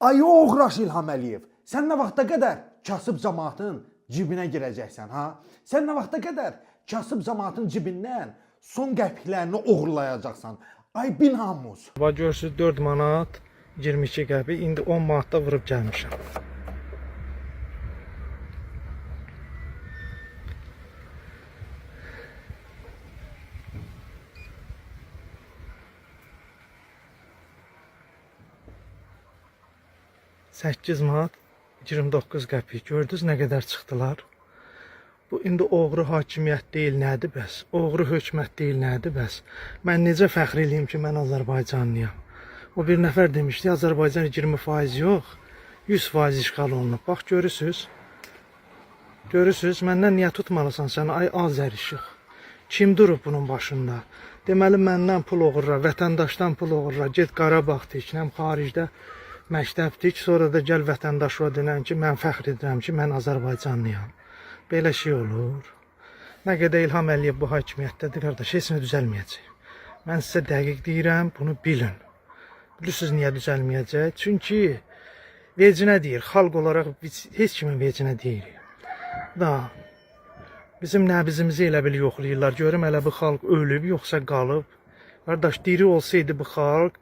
Ay oğraş İlham Əliyev, sən nə vaxta qədər kasıb cəmaatın cibinə girəcəksən, ha? Sən nə vaxta qədər kasıb cəmaatın cibindən son qəpiklərini oğurlayacaqsan? Ay bin namus. Bax görürsüz 4 manat 22 qəpik, indi 10 manatda vurub gəlmişəm. Səkkiz manat 29 qəpik. Gördünüz nə qədər çıxdılar? Bu indi oğru hakimiyyət deyil, nədir bəs? Oğru hökumət deyil, nədir bəs? Mən necə fəxr eləyim ki, mən Azərbaycanlıyam? O bir nəfər demişdi, Azərbaycan 20% yox, 100% işğal olunub. Bax görürsüz. Görürsüz, məndən niyə tutmalısan sən, ay Azər işıq? Kim durub bunun başında? Deməli, məndən pul oğurlar, vətəndaşdan pul oğurlar. Get Qarabağ tiknəm, xaricdə məktəb tik, sonra da gəl vətəndaşa denən ki, mən fəxr edirəm ki, mən Azərbaycanlıyam. Belə şey olur. Nə qədər İlham Əliyev bu hakimiyyətdədir, qardaş, heç nə düzəlməyəcək. Mən sizə dəqiq deyirəm, bunu bilin. Bilirsiniz niyə düzəlməyəcək? Çünki vecinə deyir, xalq olaraq heç kimin vecinə deyil. Da, bizim nəbizimizi elə bil yoxlayırlar. Görüm elə bu xalq ölüb, yoxsa qalıb. Qardaş, diri olsaydı bu xalq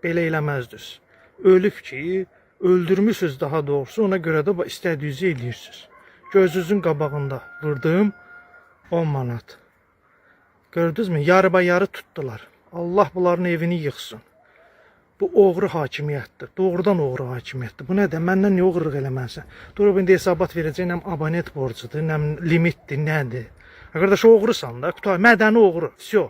belə eləməzdiniz. Ölüb ki, öldürmüşsünüz daha doğrusu, ona görə də istədiyinizi eləyirsiniz. Gözünüzün qabağında vurdum 10 manat. Gördünüzmü? Yarı tutdular. Allah bunların evini yıxsın. Bu oğru hakimiyyətdir. Doğrudan oğru hakimiyyətdir. Bu nədir? Məndən niyə oğurluq eləməlisən? Durub indi hesabat verəcək, nə abonet borcudur, nə limitdir, nədir? Qardaş, oğrusan da, qutay, mədəni oğru. Всё.